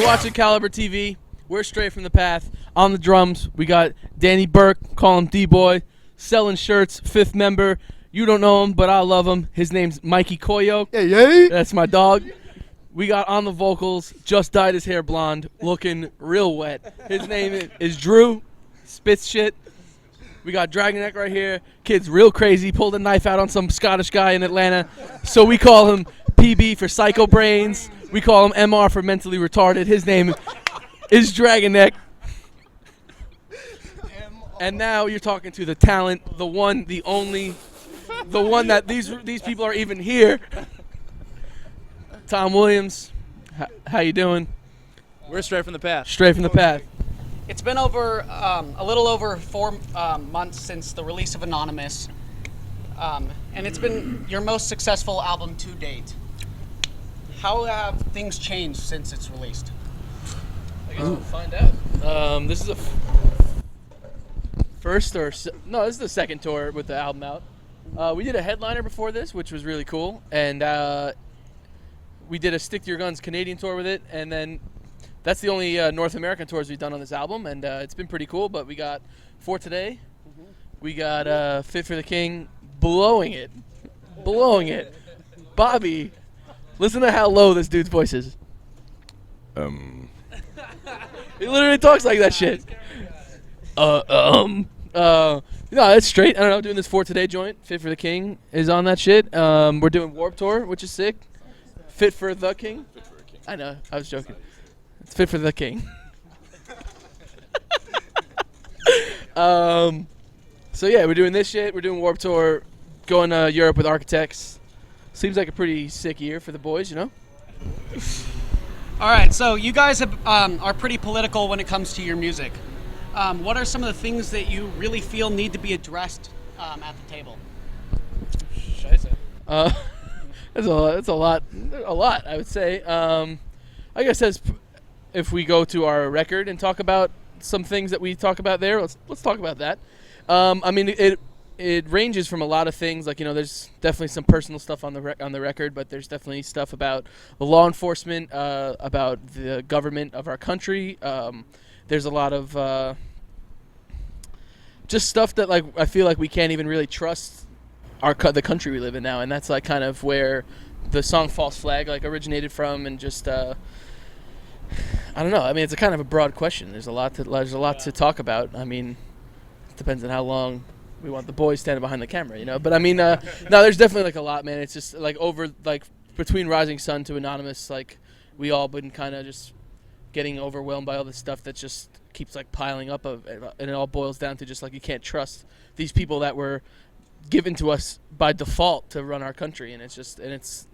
watching CaliberTV. We're straight from the path. On the drums, we got Danny Burke, call him D-Boy, selling shirts, fifth member. You don't know him, but I love him. His name's Mikey Koyo. Hey. That's my dog. We got on the vocals, just dyed his hair blonde, looking real wet. His name is Drew, spits shit. We got Dragon Neck right here. Kid's real crazy, pulled a knife out on some Scottish guy in Atlanta. So we call him PB for Psycho Brains. We call him MR for mentally retarded. His name is Dragon Neck. And now you're talking to the talent, the one, the only, the one that these people are even here. Tom Williams, how you doing? We're straight from the path. Straight from the path. It's been over a little over 4 months since the release of Anonymous, and it's been your most successful album to date. How have things changed since it's released? I guess we'll find out. This is a first or no, this is the second tour with the album out. We did a headliner before this, which was really cool, and we did a Stick to Your Guns Canadian tour with it, and then that's the only North American tours we've done on this album, and it's been pretty cool. But we got For Today, we got Fit for the King, blowing it. Bobby, listen to how low this dude's voice is. He literally talks like that shit. No, it's straight. I don't know, doing this For Today joint. Fit for the King is on that shit. We're doing Warped Tour, which is sick. Fit for the King? Fit for a King. I know, I was joking. It's Fit for the King. So yeah, we're doing this shit. We're doing Warped Tour, going to Europe with Architects. Seems like a pretty sick year for the boys, you know? All right, so you guys have, are pretty political when it comes to your music. What are some of the things that you really feel need to be addressed at the table? That's a lot, I would say. I guess if we go to our record and talk about some things that we talk about there, let's talk about that. I mean, it ranges from a lot of things. Like, you know, there's definitely some personal stuff on the record, but there's definitely stuff about the law enforcement, about the government of our country. There's a lot of just stuff that, like, I feel like we can't even really trust the country we live in now, and that's like kind of where the song "False Flag" like originated from, and just I don't know. I mean, it's a kind of a broad question. There's a lot to talk about. I mean, it depends on how long we want the boys standing behind the camera, you know. But I mean, no, there's definitely like a lot, man. It's just like between Rising Sun to Anonymous, like we all been kind of just getting overwhelmed by all this stuff that just keeps like piling up, and it all boils down to just like you can't trust these people that were given to us by default to run our country, and it's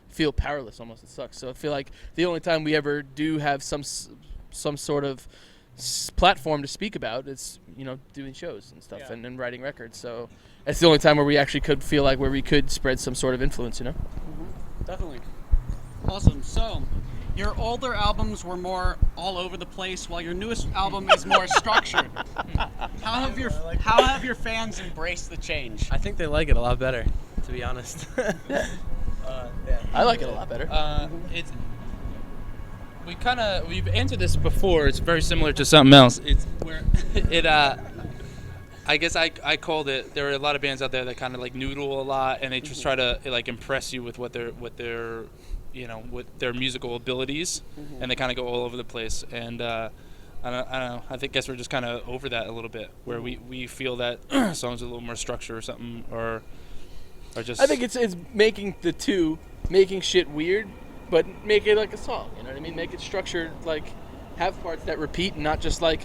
feel powerless almost. It sucks. So I feel like the only time we ever do have some sort of platform to speak about is, you know, doing shows and stuff, and writing records. So that's the only time where we actually could feel like where we could spread some sort of influence, you know. Definitely. Awesome. So your older albums were more all over the place, while your newest album is more structured. How have your fans embraced the change? I think they like it a lot better, to be honest. I like it a lot better. We've answered this before. It's very similar to something else. It's where I guess I called it. There are a lot of bands out there that kind of like noodle a lot, and they just try to like impress you with what their you know, with their musical abilities, and they kind of go all over the place. And I don't know. I guess we're just kind of over that a little bit, where we feel that songs with a little more structure or something, or just. I think it's making shit weird, but make it like a song. You know what I mean? Make it structured, like have parts that repeat, and not just like,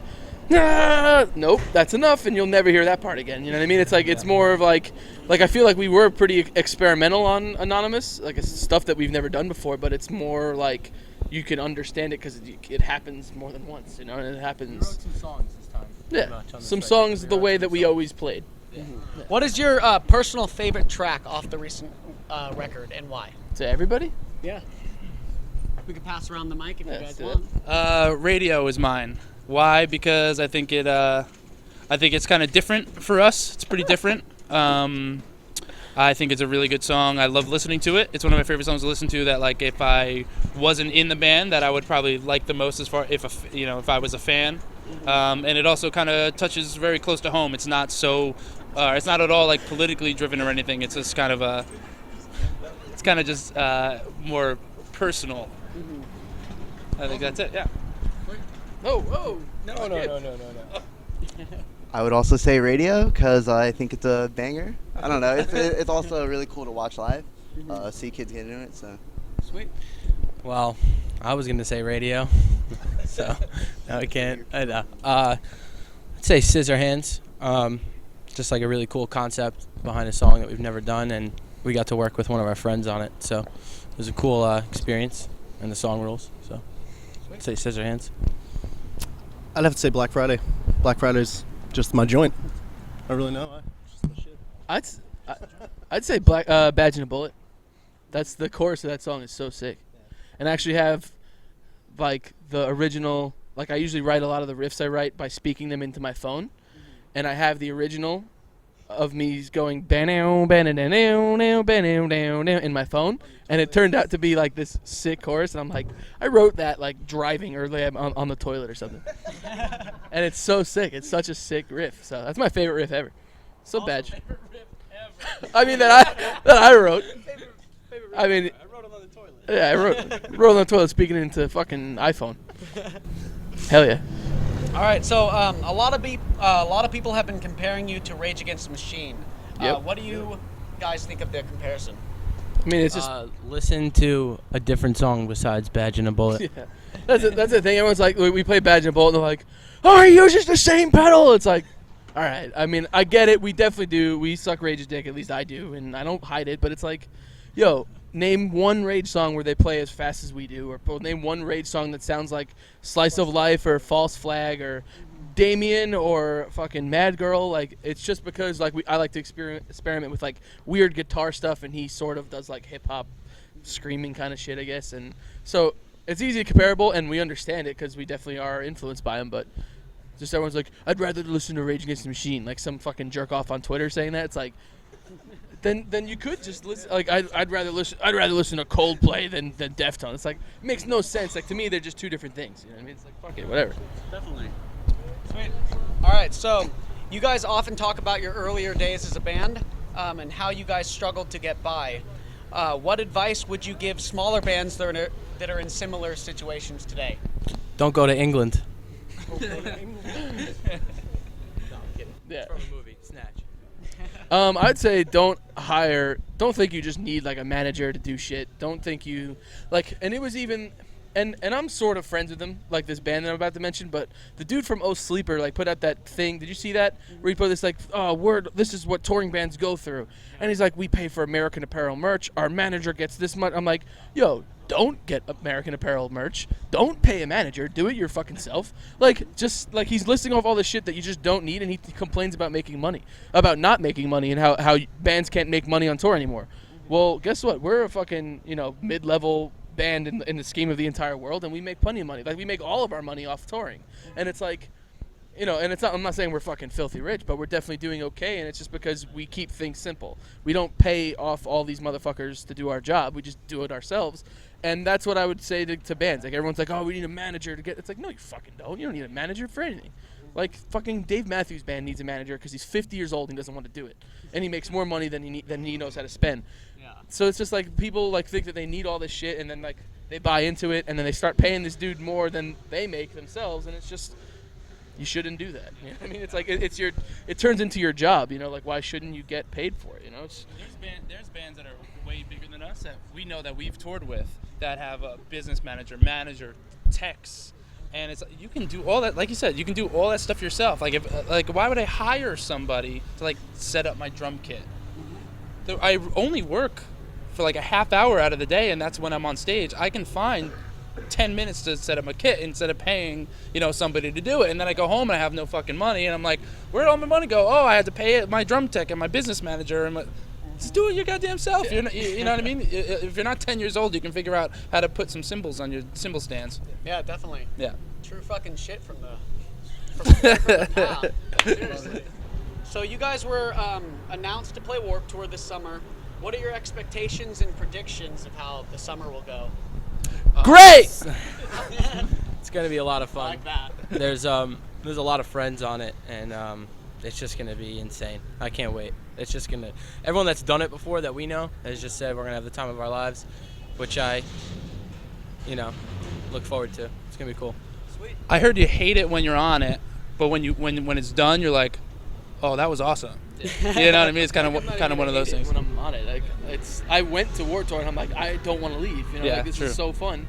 nope, that's enough, and you'll never hear that part again. You know what I mean? It's like it's more of like I feel like we were pretty experimental on Anonymous, like it's stuff that we've never done before, but it's more like you can understand it because it happens more than once, you know, and it happens. We wrote some songs this time. Yeah, some songs the way that we always played. Yeah. What is your personal favorite track off the recent record, and why? To everybody? Yeah. We could pass around the mic if you guys want. Radio is mine. Why? Because I think it's kind of different for us. It's pretty different. I think it's a really good song. I love listening to it. It's one of my favorite songs to listen to. That like if I wasn't in the band, that I would probably like the most as far if I was a fan. And it also kind of touches very close to home. It's not so. It's not at all like politically driven or anything. It's just kind of just more personal. I think that's it. Yeah. Oh, No. I would also say Radio because I think it's a banger. I don't know. It's also really cool to watch live, see kids get into it. So Sweet. Well, I was going to say Radio, so no, I can't. I know. I'd say Scissorhands. Just like a really cool concept behind a song that we've never done, and we got to work with one of our friends on it. So it was a cool experience, and the song rules. So I'd say Scissorhands. I'd have to say Black Friday. Black Friday's just my joint. I really know. It's just the shit. I'd say Badge and a Bullet. That's the chorus of that song is so sick. And I actually have like the original, like I usually write a lot of the riffs I write by speaking them into my phone. And I have the original of me going "banow, banow, banow" in my phone, and it turned out to be like this sick chorus. And I'm like, I wrote that like driving or like on the toilet or something, and it's so sick. It's such a sick riff. So that's my favorite riff ever. So Badge. I mean that I wrote. I mean, I wrote it on the toilet. yeah, I wrote on the toilet speaking into fucking iPhone. Hell yeah. All right, so a lot of people have been comparing you to Rage Against the Machine. Yep. What do you guys think of the comparison? I mean, it's just Listen to a different song besides Badge and a Bullet. yeah. That's the thing. Everyone's like, we play Badge and a Bullet, and they're like, oh, he uses the same pedal. It's like, all right. I mean, I get it. We definitely do. We suck Rage's dick. At least I do, and I don't hide it. But it's like, yo, name one Rage song where they play as fast as we do, or name one Rage song that sounds like Slice of Life or False Flag or Damien or fucking Mad Girl. Like, it's just because like I like to experiment with like weird guitar stuff, and he sort of does like hip hop screaming kind of shit, I guess. And so it's easy comparable, and we understand it because we definitely are influenced by him. But just everyone's like, I'd rather listen to Rage Against the Machine, like some fucking jerk off on Twitter saying that. It's like, then you could just listen. Like I'd rather listen to Coldplay than Deftones. It's like, it makes no sense. Like, to me, they're just two different things. You know what I mean? It's like, fuck it, whatever. Definitely. Sweet. All right, so you guys often talk about your earlier days as a band and how you guys struggled to get by. What advice would you give smaller bands that are in similar situations today? Don't go to England. Yeah. From a movie, Snatch. I'd say don't think you just need like a manager to do shit. Don't think you like, and it was even, and I'm sort of friends with him, like this band that I'm about to mention, but the dude from Oh Sleeper like put out that thing. Did you see that? Where he put this like, this is what touring bands go through. And he's like, we pay for American Apparel merch. Our manager gets this much. I'm like, yo, don't get American Apparel merch. Don't pay a manager. Do it your fucking self. Like, just like he's listing off all the shit that you just don't need, and he complains about not making money, and how bands can't make money on tour anymore. Well, guess what? We're a fucking mid-level band in the scheme of the entire world, and we make plenty of money. Like, we make all of our money off touring, and it's like, and it's not. I'm not saying we're fucking filthy rich, but we're definitely doing okay, and it's just because we keep things simple. We don't pay off all these motherfuckers to do our job. We just do it ourselves. And that's what I would say to bands. Like, everyone's like, oh, we need a manager to get. It's like, no, you fucking don't. You don't need a manager for anything. Like, fucking Dave Matthews Band needs a manager because he's 50 years old and he doesn't want to do it, and he makes more money than he knows how to spend. Yeah. So it's just like people like think that they need all this shit, and then like they buy into it, and then they start paying this dude more than they make themselves, and it's just, you shouldn't do that. You know what I mean? It's like it turns into your job. Like, why shouldn't you get paid for it? There's bands that are way bigger than us that we know that we've toured with that have a business manager, techs, and it's you can do all that. Like you said, you can do all that stuff yourself. Like, why would I hire somebody to like set up my drum kit? I only work for like a half hour out of the day, and that's when I'm on stage. I can find 10 minutes to set up a kit instead of paying somebody to do it, and then I go home and I have no fucking money, and I'm like, where'd all my money go? Oh, I had to pay my drum tech and my business manager, and just do it your goddamn self. You know what I mean? If you're not 10 years old, you can figure out how to put some cymbals on your cymbal stands. Yeah, definitely. Yeah. True fucking shit from the past. Seriously. So you guys were announced to play Warped Tour this summer. What are your expectations and predictions of how the summer will go? Great! It's gonna be a lot of fun. Like that. There's a lot of friends on it, and it's just gonna be insane. I can't wait. It's just gonna. Everyone that's done it before that we know has just said we're gonna have the time of our lives, which I, look forward to. It's gonna be cool. Sweet. I heard you hate it when you're on it, but when it's done, you're like, oh, that was awesome. You know what I mean? It's kind of one of those things. When I'm on it, like I went to Warped Tour and I'm like, I don't want to leave. Yeah, like this true. is so fun,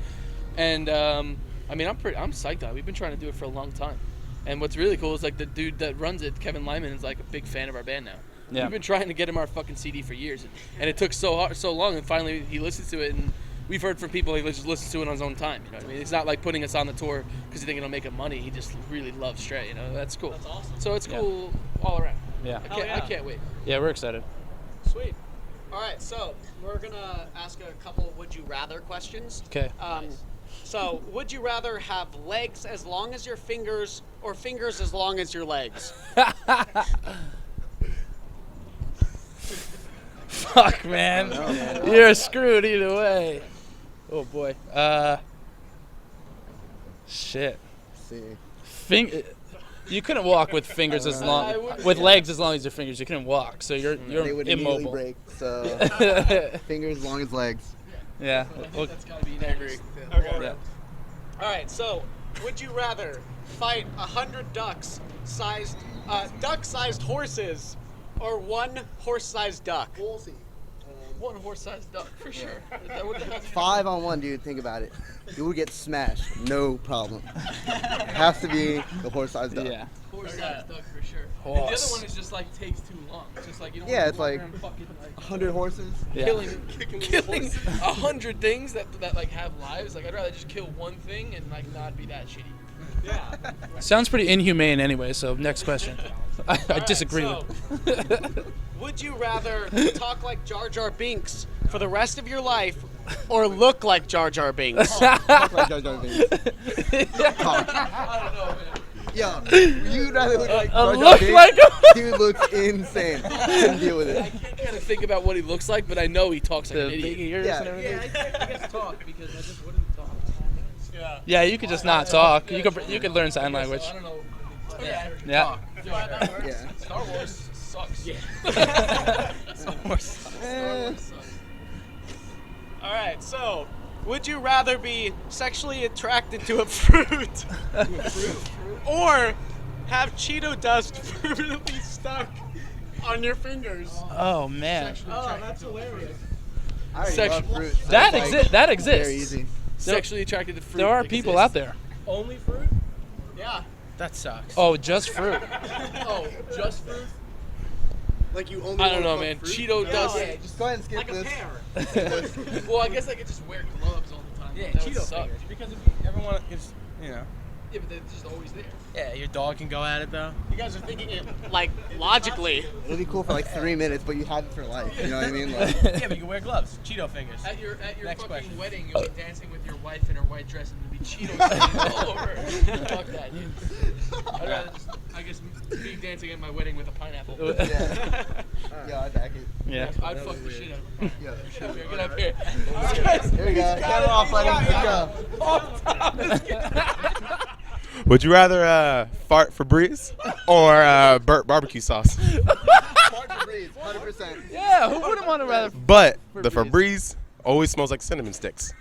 and I'm psyched on it. We've been trying to do it for a long time, and what's really cool is like the dude that runs it, Kevin Lyman, is like a big fan of our band now. Yeah. We've been trying to get him our fucking CD for years, and it took so long, and finally he listens to it, and we've heard from people he just listens to it on his own time. You know what I mean? It's not like putting us on the tour because he thinks it'll make him money. He just really loves Stray. That's cool. That's awesome. So it's cool all around. Yeah. I can't wait. Yeah, we're excited. Sweet. All right, so we're gonna ask a couple would you rather questions. Okay. So would you rather have legs as long as your fingers or fingers as long as your legs? Fuck, man. You're screwed either way. Oh boy. Shit. See. You couldn't walk with fingers as long, with legs as long as your fingers. You couldn't walk, so you're They would immediately immobile. break. So fingers as long as legs. Yeah. Well, That's gotta be unanimous. Okay. yeah. All right, so would you rather fight 100 duck-sized horses or one horse-sized duck? One horse-sized duck for sure. Is that what the hell? 5-on-1, dude. Think about it. You would get smashed, no problem. Has to be the horse-sized duck. Yeah. Horse-sized duck for sure. Horse. And the other one is just like takes too long. It's just like you don't. Yeah, wanna it's go like around fucking, 100 horses. Yeah. killing 100 things that like have lives. Like I'd rather just kill one thing and like not be that shitty. Yeah. Sounds pretty inhumane anyway. So next question. I disagree with. Would you rather talk like Jar Jar Binks for the rest of your life or look like Jar Jar Binks? Talk like Jar Jar Binks. Talk. I don't know, man. Yo, you'd rather look like Jar Jar look Binks? like him? Dude looks insane. Couldn't deal with I it. can't kind of think about what he looks like, but I know he talks like The an big idiot. ears Yeah. and everything. I guess talk because I just wouldn't talk. Yeah. Yeah, you could just not talk. You could learn sign language. I don't know. Yeah. Talk. Yeah. Star Wars sucks. Yeah. All right, so would you rather be sexually attracted to a fruit or have Cheeto dust permanently stuck on your fingers? Oh man. Oh, that's hilarious. I already Section- love fruit. That That's, exists. That Very exists. easy. Sexually attracted to fruit. There are people out there. Only fruit? Yeah. That sucks. Oh, just fruit. Oh, just fruit? Like you only. I don't know, want man. fruit? Cheeto dust. Yeah, just go ahead and skip Like a this. pear. Well, I guess I could just wear gloves all the time. Yeah, That would Cheeto suck. fingers. Because if everyone is, Yeah, but they're just always there. yeah, your dog can go at it though. You guys are thinking it like logically. It'll be cool for like 3 minutes, but you have it for life. You know what I mean? Like, Yeah, but you can wear gloves. Cheeto fingers. At your Next fucking question. wedding, you'll be dancing with your wife in her white dress and there'll be Cheetos all over. Fuck that, dude. I'd rather just, I guess, be dancing at my wedding with a pineapple. yeah. Yeah, I back it. Yeah. I'd fuck the shit out of a Yeah. pineapple. Get up here. Here we go. Get it off, buddy. Let's go. Would you rather fart Febreze or burnt barbecue sauce? Hard to breathe, 100%. Yeah. Who wouldn't want to rather? But the Febreze always smells like cinnamon sticks.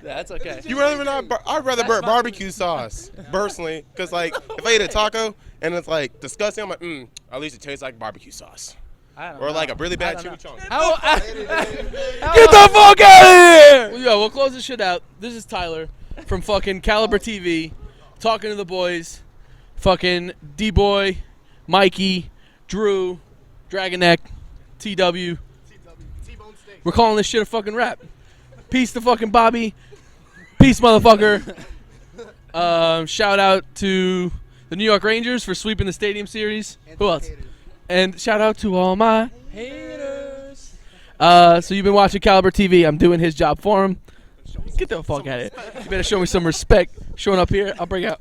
That's okay. You rather not? I'd rather burnt barbecue sauce personally, because like if I eat a taco and it's like disgusting, I'm like, at least it tastes like barbecue sauce. I don't Or know. like a really bad I don't chimichanga. How? Get the fuck out of here! Well, yeah, we'll close this shit out. This is Tyler from fucking CaliberTV, talking to the boys, fucking D-Boy, Mikey, Drew, Dragoneck, TW. We're calling this shit a fucking rap. Peace to fucking Bobby. Peace, motherfucker. Shout out to the New York Rangers for sweeping the Stadium Series. Who else? And shout out to all my haters. So you've been watching CaliberTV. I'm doing his job for him. Get the fuck out of here. You better show me some respect. Showing up here, I'll bring out.